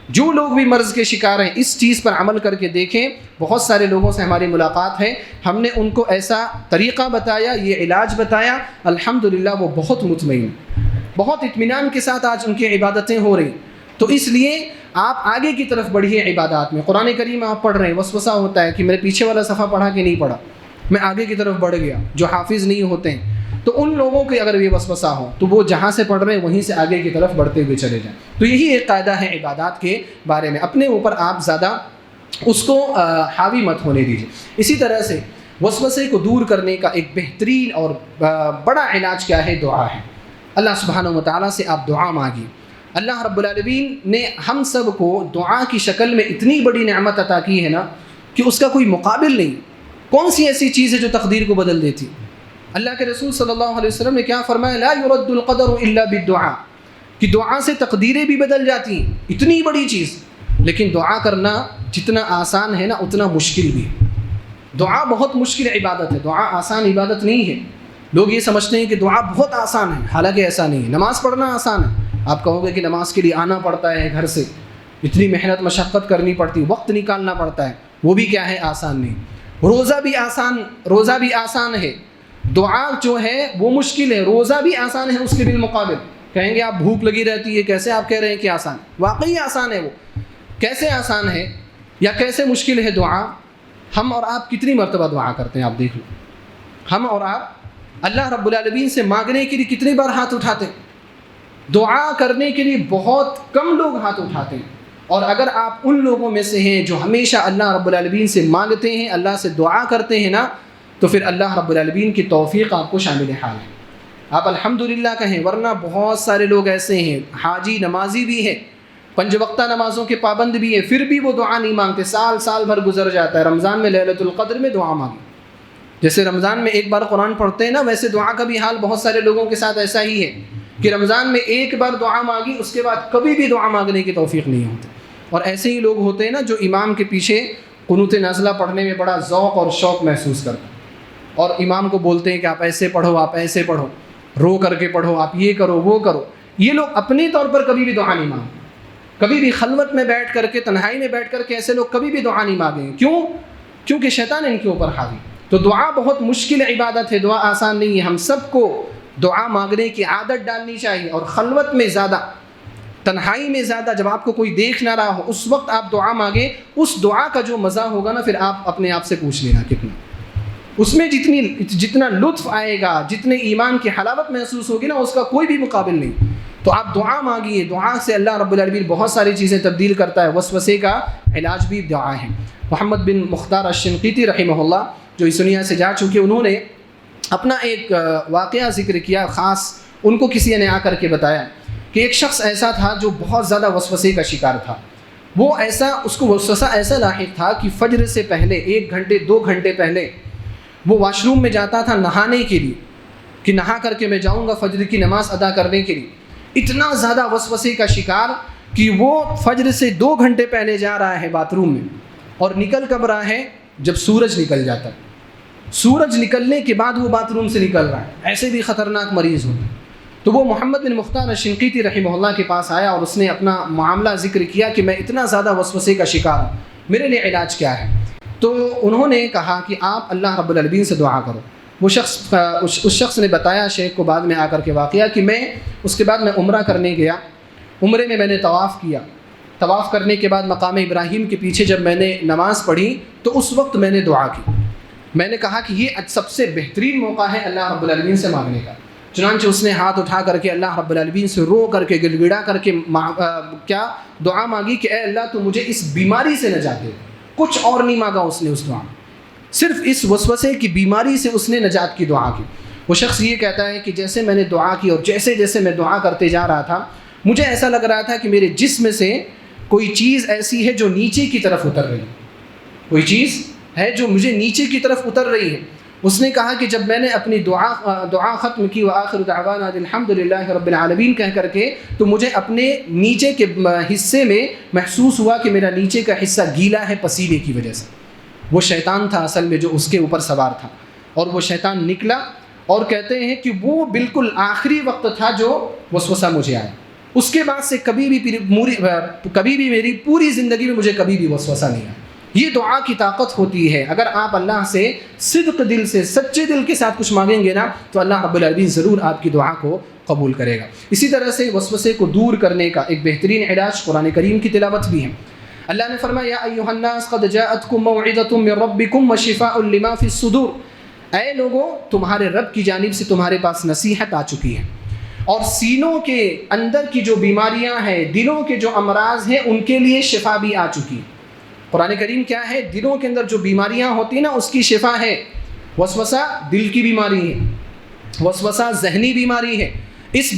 جو لوگ بھی مرض کے شکار ہیں، اس چیز پر عمل کر کے دیکھیں۔ بہت سارے لوگوں سے ہماری ملاقات ہے، ہم نے ان کو ایسا طریقہ بتایا، یہ علاج بتایا، الحمدللہ وہ بہت مطمئن، بہت اطمینان کے ساتھ آج ان کی عبادتیں ہو رہی۔ تو اس لیے آپ آگے کی طرف بڑھیے عبادات میں۔ قرآن کریم آپ پڑھ رہے ہیں، وسوسہ ہوتا ہے کہ میرے پیچھے والا صفحہ پڑھا کہ نہیں پڑھا، میں آگے کی طرف بڑھ گیا۔ جو حافظ نہیں ہوتے ہیں، تو ان لوگوں کے اگر یہ وسوسہ ہو تو وہ جہاں سے پڑھ رہے ہیں وہیں سے آگے کی طرف بڑھتے ہوئے چلے جائیں۔ تو یہی ایک قاعدہ ہے عبادات کے بارے میں، اپنے اوپر آپ زیادہ اس کو حاوی مت ہونے دیجیے۔ اسی طرح سے وسوسے کو دور کرنے کا ایک بہترین اور بڑا علاج کیا ہے؟ دعا ہے۔ اللہ سبحانہ و تعالیٰ سے آپ دعا مانگیے۔ اللہ رب العالمین نے ہم سب کو دعا کی شکل میں اتنی بڑی نعمت عطا کی ہے نا کہ اس کا کوئی مقابل نہیں۔ کون سی ایسی چیز ہے جو تقدیر کو بدل دیتی؟ اللہ کے رسول صلی اللہ علیہ وسلم نے کیا فرمایا؟ لا يرد القدر الا بالدعاء، کہ دعا سے تقدیریں بھی بدل جاتی ہیں، اتنی بڑی چیز۔ لیکن دعا کرنا جتنا آسان ہے نا اتنا مشکل بھی ہے۔ دعا بہت مشکل عبادت ہے، دعا آسان عبادت نہیں ہے۔ لوگ یہ سمجھتے ہیں کہ دعا بہت آسان ہے، حالانکہ ایسا نہیں ہے۔ نماز پڑھنا آسان ہے، آپ کہو گے کہ نماز کے لیے آنا پڑتا ہے گھر سے، اتنی محنت مشقت کرنی پڑتی، وقت نکالنا پڑتا ہے، وہ بھی کیا ہے؟ آسان نہیں۔ روزہ بھی آسان ہے، دعا جو ہے وہ مشکل ہے، روزہ بھی آسان ہے اس کے بالمقابل۔ کہیں گے آپ بھوک لگی رہتی ہے، کیسے آپ کہہ رہے ہیں کہ آسان؟ واقعی آسان ہے وہ۔ کیسے آسان ہے یا کیسے مشکل ہے دعا؟ ہم اور آپ کتنی مرتبہ دعا کرتے ہیں؟ آپ دیکھ لو، ہم اور آپ اللہ رب العالمین سے مانگنے کے لیے کتنی بار ہاتھ اٹھاتے ہیں؟ دعا کرنے کے لیے بہت کم لوگ ہاتھ اٹھاتے ہیں۔ اور اگر آپ ان لوگوں میں سے ہیں جو ہمیشہ اللہ رب العالمین سے مانگتے ہیں، اللہ سے دعا کرتے ہیں نا، تو پھر اللہ رب العالمین کی توفیق آپ کو شامل حال ہے۔ آپ الحمدللہ کہیں، ورنہ بہت سارے لوگ ایسے ہیں، حاجی نمازی بھی ہیں، 5 وقتہ نمازوں کے پابند بھی ہیں، پھر بھی وہ دعا نہیں مانگتے، سال بھر گزر جاتا ہے۔ رمضان میں لیلۃ القدر میں دعا مانگی، جیسے رمضان میں ایک بار قرآن پڑھتے ہیں نا، ویسے دعا کا بھی حال بہت سارے لوگوں کے ساتھ ایسا ہی ہے کہ رمضان میں ایک بار دعا مانگی، اس کے بعد کبھی بھی دعا مانگنے کی توفیق نہیں ہوتی۔ اور ایسے ہی لوگ ہوتے ہیں نا جو امام کے پیچھے قنوت نازلہ پڑھنے میں بڑا ذوق اور شوق محسوس کرتے ہیں، اور امام کو بولتے ہیں کہ آپ ایسے پڑھو، آپ ایسے پڑھو، رو کر کے پڑھو، آپ یہ کرو وہ کرو۔ یہ لوگ اپنے طور پر کبھی بھی دعا نہیں مانگتے، کبھی بھی خلوت میں بیٹھ کر کے، تنہائی میں بیٹھ کر کے ایسے لوگ کبھی بھی دعا نہیں مانگیں۔ کیوں؟ کیونکہ شیطان ان کے اوپر حاوی۔ تو دعا بہت مشکل عبادت ہے، دعا آسان نہیں ہے۔ ہم سب کو دعا مانگنے کی عادت ڈالنی چاہیے، اور خلوت میں زیادہ، تنہائی میں زیادہ، جب آپ کو کوئی دیکھ نہ رہا ہو اس وقت آپ دعا مانگیں۔ اس دعا کا جو مزہ ہوگا نا، پھر آپ اپنے آپ سے پوچھ لینا کتنا، اس میں جتنا لطف آئے گا، جتنے ایمان کی حلاوت محسوس ہوگی نا، اس کا کوئی بھی مقابل نہیں۔ تو آپ دعا مانگیے، دعا سے اللہ رب العالمین بہت ساری چیزیں تبدیل کرتا ہے۔ وسوسے کا علاج بھی دعا ہے۔ محمد بن مختار الشنقیطی رحمہ اللہ جو اس دنیا سے جا چکے، انہوں نے اپنا ایک واقعہ ذکر کیا، خاص ان کو کسی نے آ کر کے بتایا کہ ایک شخص ایسا تھا جو بہت زیادہ وسوسے کا شکار تھا۔ وہ اس کو وسوسہ ایسا لاحق تھا کہ فجر سے پہلے 1 گھنٹے 2 گھنٹے پہلے وہ واش روم میں جاتا تھا نہانے کے لیے، کہ نہا کر کے میں جاؤں گا فجر کی نماز ادا کرنے کے لیے۔ اتنا زیادہ وسوسے کا شکار کہ وہ فجر سے 2 گھنٹے پہلے جا رہا ہے باتھ روم میں، اور نکل کب رہا ہے؟ جب سورج نکل جاتا ہے۔ سورج نکلنے کے بعد وہ باتھ روم سے نکل رہا ہے، ایسے بھی خطرناک مریض ہوتا ہے۔ تو وہ محمد بن مختار الشنقیطی رحمہ اللہ کے پاس آیا اور اس نے اپنا معاملہ ذکر کیا کہ میں اتنا زیادہ وسوسے کا شکار ہوں، میرے لیے علاج کیا ہے؟ تو انہوں نے کہا کہ آپ اللہ رب العالمین سے دعا کرو۔ وہ شخص اس شخص نے بتایا شیخ کو بعد میں آ کر کے واقعہ کہ میں اس کے بعد میں عمرہ کرنے گیا، عمرے میں نے طواف کیا، طواف کرنے کے بعد مقام ابراہیم کے پیچھے جب میں نے نماز پڑھی تو اس وقت میں نے دعا کی، میں نے کہا کہ یہ سب سے بہترین موقع ہے اللہ رب العالمین سے مانگنے کا۔ چنانچہ اس نے ہاتھ اٹھا کر کے اللہ رب العالمین سے رو کر کے گڑگڑا کر کے کیا دعا مانگی کہ اے اللہ تو مجھے اس بیماری سے نجات دے۔ کچھ اور نہیں مانگا اس نے اس دعا، صرف اس وسوسے کی بیماری سے اس نے نجات کی دعا کی۔ وہ شخص یہ کہتا ہے کہ جیسے میں نے دعا کی اور جیسے جیسے میں دعا کرتے جا رہا تھا مجھے ایسا لگ رہا تھا کہ میرے جسم سے کوئی چیز ایسی ہے جو نیچے کی طرف اتر رہی ہے، کوئی چیز ہے جو مجھے نیچے کی طرف اتر رہی ہے۔ اس نے کہا کہ جب میں نے اپنی دعا ختم کی وآخر دعوانا الحمدللہ رب العالمین کہہ کر کے، تو مجھے اپنے نیچے کے حصے میں محسوس ہوا کہ میرا نیچے کا حصہ گیلا ہے پسینے کی وجہ سے۔ وہ شیطان تھا اصل میں جو اس کے اوپر سوار تھا، اور وہ شیطان نکلا، اور کہتے ہیں کہ وہ بالکل آخری وقت تھا جو وسوسہ مجھے آیا۔ اس کے بعد سے کبھی بھی میری پوری زندگی میں مجھے کبھی بھی وسوسہ نہیں آیا۔ یہ دعا کی طاقت ہوتی ہے، اگر آپ اللہ سے صدق دل سے سچے دل کے ساتھ کچھ مانگیں گے نا تو اللہ رب العالمین ضرور آپ کی دعا کو قبول کرے گا۔ اسی طرح سے وسوسے کو دور کرنے کا ایک بہترین علاج قرآن کریم کی تلاوت بھی ہے۔ اللہ نے فرمایا یا ایھا الناس قد جاءتکم موعظۃ من ربکم وشفاء لما فی الصدور، اے لوگو تمہارے رب کی جانب سے تمہارے پاس نصیحت آ چکی ہے، اور سینوں کے اندر کی جو بیماریاں ہیں، دلوں کے جو امراض ہیں، ان کے لیے شفا بھی آ چکی ہے۔ قرآن کریم کیا ہے؟ دلوں کے اندر جو بیماریاں ہوتی ہیں نا اس کی شفا ہے۔ وسوسہ دل کی بیماری ہے، وسوسہ ذہنی بیماری ہے۔ اس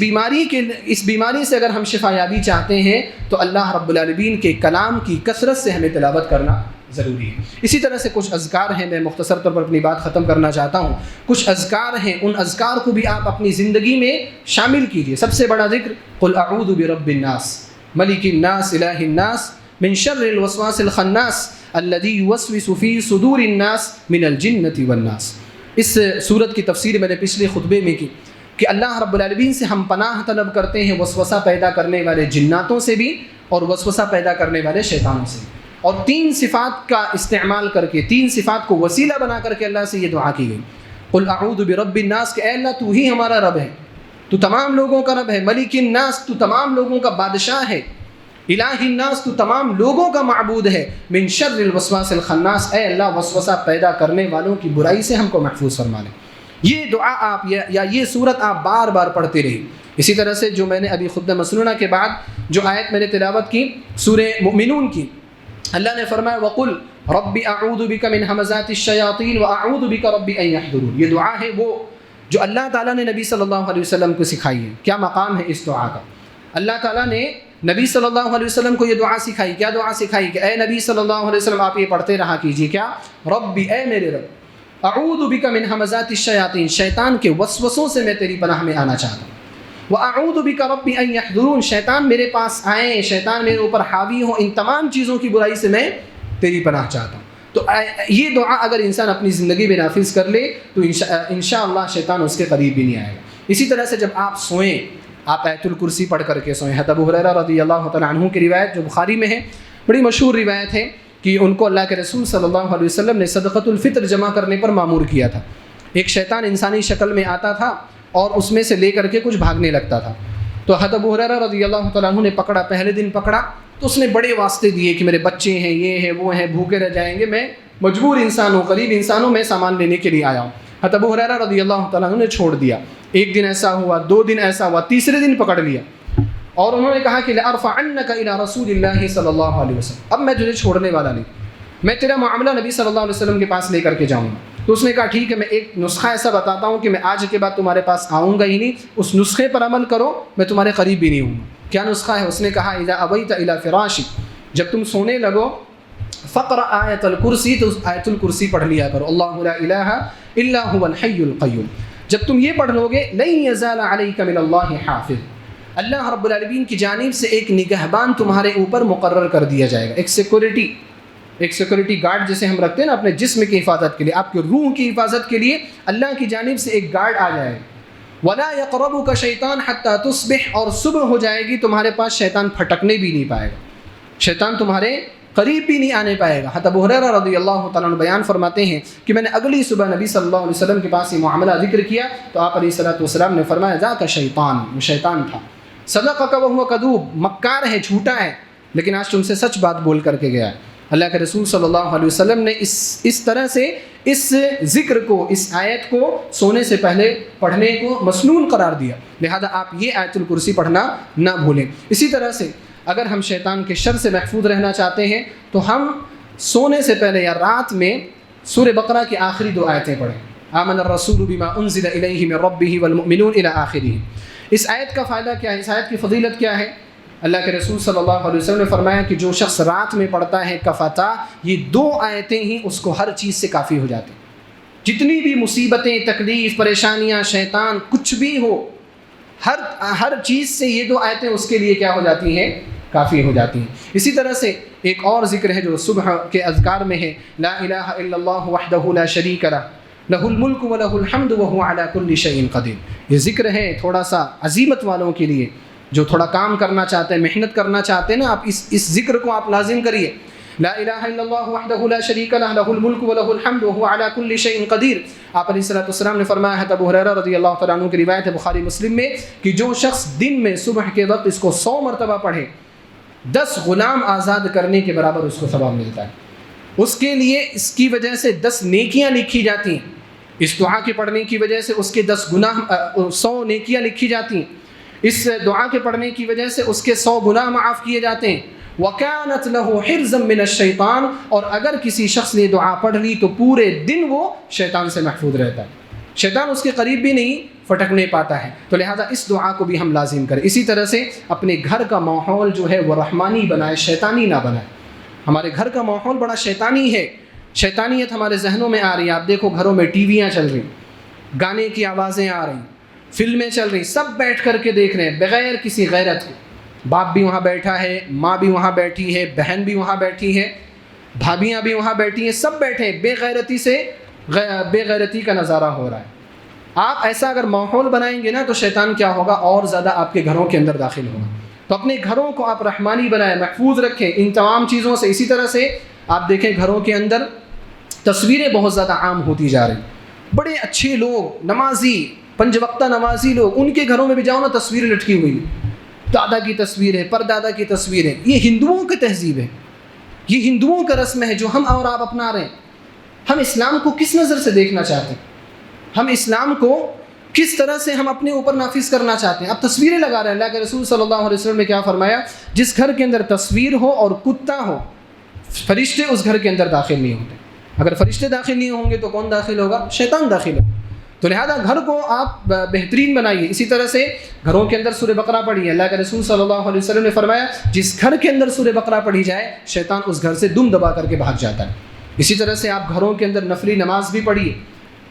بیماری سے اگر ہم شفا یابی چاہتے ہیں تو اللہ رب العالمین کے کلام کی کثرت سے ہمیں تلاوت کرنا ضروری ہے۔ اسی طرح سے کچھ اذکار ہیں، میں مختصر طور پر اپنی بات ختم کرنا چاہتا ہوں۔ کچھ اذکار ہیں، ان اذکار کو بھی آپ اپنی زندگی میں شامل کیجئے۔ سب سے بڑا ذکر قل اعوذ برب الناس ملک الناس الہ الناس من شر الوسواس الخناس الذي يوسوس في صدور الناس من الجنة والناس۔ اس سورت کی تفسیر میں نے پچھلے خطبے میں کی کہ اللہ رب العالمین سے ہم پناہ طلب کرتے ہیں وسوسہ پیدا کرنے والے جناتوں سے بھی اور وسوسہ پیدا کرنے والے شیطانوں سے، اور 3 صفات کا استعمال کر کے، 3 صفات کو وسیلہ بنا کر کے اللہ سے یہ دعا کی گئی۔ قل اعوذ برب الناس، کہ اے اللہ تو ہی ہمارا رب ہے، تو تمام لوگوں کا رب ہے۔ ملک الناس، تو تمام لوگوں کا بادشاہ ہے۔ الہ الناس، تو تمام لوگوں کا معبود ہے۔ من شر الوسواس الخناس، اے اللہ وسوسہ پیدا کرنے والوں کی برائی سے ہم کو محفوظ فرما لیں۔ یہ دعا آپ یا یہ صورت آپ بار بار پڑھتے رہیں۔ اسی طرح سے جو میں نے ابھی خطبہ مسنونہ کے بعد جو آیت میں نے تلاوت کی سورہ مؤمنون کی، اللہ نے فرمایا وَقُلْ رَبِّ أَعُوذُ بِكَ مِنْ هَمَزَاتِ الشَّيَاطِينِ وَأَعُوذُ بِكَ رَبِّ أَنْ يَحْضُرُونِ۔ یہ دعا ہے وہ جو اللہ تعالیٰ نے نبی صلی اللہ علیہ وسلم کو سکھائی ہے۔ کیا مقام ہے اس دعا کا؟ اللہ تعالیٰ نے نبی صلی اللہ علیہ وسلم کو یہ دعا سکھائی۔ کیا دعا سکھائی؟ کہ اے نبی صلی اللہ علیہ وسلم آپ یہ پڑھتے رہا کیجیے، کیا؟ ربی، اے میرے رب، اعوذ بک من ہمزات الشیاطین، شیطان کے وسوسوں سے میں تیری پناہ میں آنا چاہتا ہوں۔ واعوذ بک رب ان یحضرون، شیطان میرے پاس آئیں، شیطان میرے اوپر حاوی ہو، ان تمام چیزوں کی برائی سے میں تیری پناہ چاہتا ہوں۔ تو یہ دعا اگر انسان اپنی زندگی میں نافذ کر لے تو انشاءاللہ شیطان اس کے قریب بھی نہیں آئے گا۔ اسی طرح سے جب آپ سوئیں، آپ آیت الکرسی پڑھ کر کے سوئیں۔ حضرت ابو ہریرہ رضی اللہ تعالیٰ عنہ کی روایت جو بخاری میں ہے، بڑی مشہور روایت ہے کہ ان کو اللہ کے رسول صلی اللہ علیہ وسلم نے صدقۃ الفطر جمع کرنے پر مامور کیا تھا۔ ایک شیطان انسانی شکل میں آتا تھا اور اس میں سے لے کر کے کچھ بھاگنے لگتا تھا۔ تو حضرت ابو ہریرہ رضی اللہ تعالیٰ عنہ نے پکڑا، پہلے دن پکڑا تو اس نے بڑے واسطے دیے کہ میرے بچے ہیں، یہ ہیں، وہ ہیں، بھوکے رہ جائیں گے، میں مجبور انسان ہوں، غریب انسان ہوں، میں سامان لینے کے لیے آیا ہوں۔ حضرت ابو ہریرہ رضی اللہ تعالیٰ عنہ نے چھوڑ دیا۔ ایک دن ایسا ہوا، 2 دن ایسا ہوا، تیسرے دن پکڑ لیا اور انہوں نے کہا کہ لأرفعنک الی رسول اللہ صلی اللہ علیہ وسلم، اب میں تجھے چھوڑنے والا نہیں، میں تیرا معاملہ نبی صلی اللہ علیہ وسلم کے پاس لے کر کے جاؤں گا۔ تو اس نے کہا ٹھیک ہے، میں ایک نسخہ ایسا بتاتا ہوں کہ میں آج کے بعد تمہارے پاس آؤں گا ہی نہیں، اس نسخے پر عمل کرو، میں تمہارے قریب بھی نہیں ہوں گا۔ کیا نسخہ ہے؟ اس نے کہا اذا اویت الی فراشک، جب تم سونے لگو، فقرأ آیت الکرسی، تو آیت الکرسی پڑھ لیا کرو، اللہ لا الہ الا هو الحی القیوم۔ جب تم یہ پڑھ لو گے، لن یزال علیک من اللہ حافظ، اللہ رب العالمین کی جانب سے ایک نگہبان تمہارے اوپر مقرر کر دیا جائے گا، ایک سیکورٹی گارڈ جسے ہم رکھتے ہیں نا اپنے جسم کی حفاظت کے لیے، آپ کے روح کی حفاظت کے لیے اللہ کی جانب سے ایک گارڈ آ جائے گا۔ ولا یقربک شیطان حتی تصبح، اور صبح ہو جائے گی تمہارے پاس شیطان پھٹکنے بھی نہیں پائے گا، شیطان تمہارے قریب بھی نہیں آنے پائے گا۔ حضرت ابو ہریرہ رضی اللہ تعالیٰ عنہ بیان فرماتے ہیں کہ میں نے اگلی صبح نبی صلی اللہ علیہ وسلم کے پاس یہ معاملہ ذکر کیا تو آپ علیہ الصلوۃ والسلام نے فرمایا ذاک شیطان، وہ شیطان تھا، صدقک وہو کذوب، مکار ہے، جھوٹا ہے، لیکن آج تم سے سچ بات بول کر کے گیا ہے۔ اللہ کے رسول صلی اللہ علیہ وسلم نے اس طرح سے اس ذکر کو، اس آیت کو سونے سے پہلے پڑھنے کو مسنون قرار دیا، لہذا آپ یہ آیت الکرسی پڑھنا نہ بھولیں۔ اسی طرح سے اگر ہم شیطان کے شر سے محفوظ رہنا چاہتے ہیں تو ہم سونے سے پہلے یا رات میں سورہ بقرہ کی آخری 2 آیتیں پڑھیں، آمن الرسول بما انزل الیہ من ربہ والمؤمنون الی آخرہ۔ اس آیت کا فائدہ کیا ہے، اس آیت کی فضیلت کیا ہے؟ اللہ کے رسول صلی اللہ علیہ وسلم نے فرمایا کہ جو شخص رات میں پڑھتا ہے کفتا، یہ 2 آیتیں ہی اس کو ہر چیز سے کافی ہو جاتی ہیں۔ جتنی بھی مصیبتیں، تکلیف، پریشانیاں، شیطان، کچھ بھی ہو، ہر چیز سے یہ 2 آیتیں اس کے لیے کیا ہو جاتی ہیں؟ کافی ہو جاتی ہیں۔ اسی طرح سے ایک اور ذکر ہے جو صبح کے اذکار میں ہے، لا الہ الا اللہ وحدہ لا شریک لہ لہ الملک ولہ الحمد وہو علی کل شیء قدیر۔ یہ ذکر ہے تھوڑا سا عزیمت والوں کے لیے، جو تھوڑا کام کرنا چاہتے ہیں، محنت کرنا چاہتے ہیں نا، آپ اس ذکر کو آپ لازم کریے، لا الہ الا اللہ وحدہ لا شریک لہ لہ الملک ولہ الحمد وہو علی کل شیء قدیر۔ آپ علیہ الصلوۃ والسلام نے فرمایا ہے، ابو ہریرہ رضی اللہ تعالیٰ عنہ کی روایت ہے بخاری مسلم میں، کہ جو شخص دن میں صبح کے وقت اس کو 100 مرتبہ پڑھے، 10 غلام آزاد کرنے کے برابر اس کو ثواب ملتا ہے۔ اس کے لیے اس کی وجہ سے 10 نیکیاں لکھی جاتی ہیں، اس دعا کے پڑھنے کی وجہ سے اس کے 100 نیکیاں لکھی جاتی ہیں، اس دعا کے پڑھنے کی وجہ سے اس کے 100 گناہ معاف کیے جاتے ہیں۔ وَكَانَتْ لَهُ حِرْزًا مِّنَ الشَّيْطَانِ، اور اگر کسی شخص نے دعا پڑھ لی تو پورے دن وہ شیطان سے محفوظ رہتا ہے، شیطان اس کے قریب بھی نہیں پھٹکنے پاتا ہے۔ تو لہذا اس دعا کو بھی ہم لازم کریں۔ اسی طرح سے اپنے گھر کا ماحول جو ہے وہ رحمانی بنائے، شیطانی نہ بنائے۔ ہمارے گھر کا ماحول بڑا شیطانی ہے، شیطانیت ہمارے ذہنوں میں آ رہی ہے۔ آپ دیکھو گھروں میں ٹی ویاں چل رہی، گانے کی آوازیں آ رہی، فلمیں چل رہی، سب بیٹھ کر کے دیکھ رہے ہیں بغیر کسی غیرت کے۔ باپ بھی وہاں بیٹھا ہے، ماں بھی وہاں بیٹھی ہے، بہن بھی وہاں بیٹھی ہے، بھابیاں بھی وہاں بیٹھی ہیں، سب بیٹھے ہیں، بے غیرتی کا نظارہ ہو رہا ہے۔ آپ ایسا اگر ماحول بنائیں گے نا تو شیطان کیا ہوگا؟ اور زیادہ آپ کے گھروں کے اندر داخل ہوگا۔ تو اپنے گھروں کو آپ رحمانی بنائیں، محفوظ رکھیں ان تمام چیزوں سے۔ اسی طرح سے آپ دیکھیں گھروں کے اندر تصویریں بہت زیادہ عام ہوتی جا رہی، بڑے اچھے لوگ، نمازی، 5 وقتہ نمازی لوگ، ان کے گھروں میں بھی جاؤ نا تصویر لٹکی ہوئی، دادا کی تصویر ہے، پردادا کی تصویر ہے۔ یہ ہندوؤں کی تہذیب ہے، یہ ہندوؤں کا رسم ہے جو ہم اور آپ اپنا رہے ہیں۔ ہم اسلام کو کس نظر سے دیکھنا چاہتے ہیں؟ ہم اسلام کو کس طرح سے ہم اپنے اوپر نافذ کرنا چاہتے ہیں؟ اب تصویریں لگا رہے ہیں۔ اللہ کے رسول صلی اللہ علیہ وسلم نے کیا فرمایا؟ جس گھر کے اندر تصویر ہو اور کتا ہو، فرشتے اس گھر کے اندر داخل نہیں ہوتے۔ اگر فرشتے داخل نہیں ہوں گے تو کون داخل ہوگا؟ شیطان داخل ہوگا۔ تو لہذا گھر کو آپ بہترین بنائیے۔ اسی طرح سے گھروں کے اندر سورہ بقرہ پڑھیے۔ اللہ کے رسول صلی اللہ علیہ وسلم نے فرمایا جس گھر کے اندر سورہ بقرہ پڑھی جائے شیطان اس گھر سے دم دبا کر کے بھاگ جاتا ہے۔ اسی طرح سے آپ گھروں کے اندر نفلی نماز بھی پڑھیے،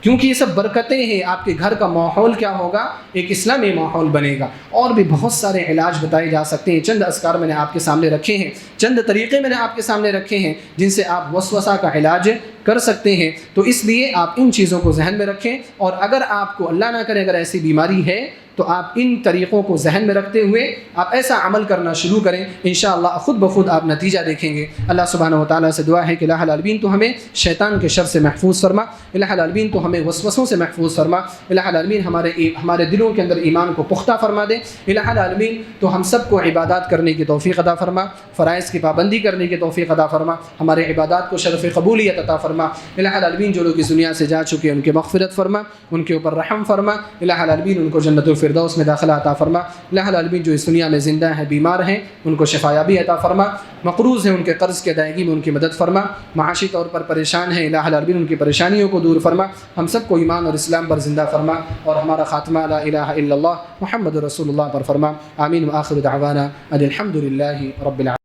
کیونکہ یہ سب برکتیں ہیں۔ آپ کے گھر کا ماحول کیا ہوگا؟ ایک اسلامی ماحول بنے گا۔ اور بھی بہت سارے علاج بتائے جا سکتے ہیں۔ چند اذکار میں نے آپ کے سامنے رکھے ہیں، چند طریقے میں نے آپ کے سامنے رکھے ہیں جن سے آپ وسوسہ کا علاج کر سکتے ہیں۔ تو اس لیے آپ ان چیزوں کو ذہن میں رکھیں، اور اگر آپ کو اللہ نہ کرے اگر ایسی بیماری ہے تو آپ ان طریقوں کو ذہن میں رکھتے ہوئے آپ ایسا عمل کرنا شروع کریں، انشاءاللہ خود بخود آپ نتیجہ دیکھیں گے۔ اللہ سبحانہ و تعالیٰ سے دعا ہے کہ الہ العالمین تو ہمیں شیطان کے شر سے محفوظ فرما، الہ العالمین تو ہمیں وسوسوں سے محفوظ فرما، الہ العالمین ہمارے دلوں کے اندر ایمان کو پختہ فرما دے، الہ العالمین تو ہم سب کو عبادات کرنے کی توفیق عطا فرما، فرائض کی پابندی کرنے کی توفیق عطا فرما، ہمارے عبادات کو شرف قبولیت عطا فرما۔ الہ العالمین جو لوگ اس دنیا سے جا چکے ہیں ان کے مغفرت فرما، ان کے اوپر رحم فرما، الہ العالمین ان کو جنت الفردوس میں داخلہ عطا فرما۔ الہ العالمین جو اس دنیا میں زندہ ہیں، بیمار ہیں، ان کو شفایابی عطا فرما، مقروض ہیں ان کے قرض کی ادائیگی میں ان کی مدد فرما، معاشی طور پر پریشان ہیں الہ العالمین ان کی پریشانیوں کو دور فرما، ہم سب کو ایمان اور اسلام پر زندہ فرما، اور ہمارا خاتمہ لا الہ الا اللہ محمد رسول اللہ پر فرما۔ آمین وآخر دعوانا ان الحمد للہ رب العالمین۔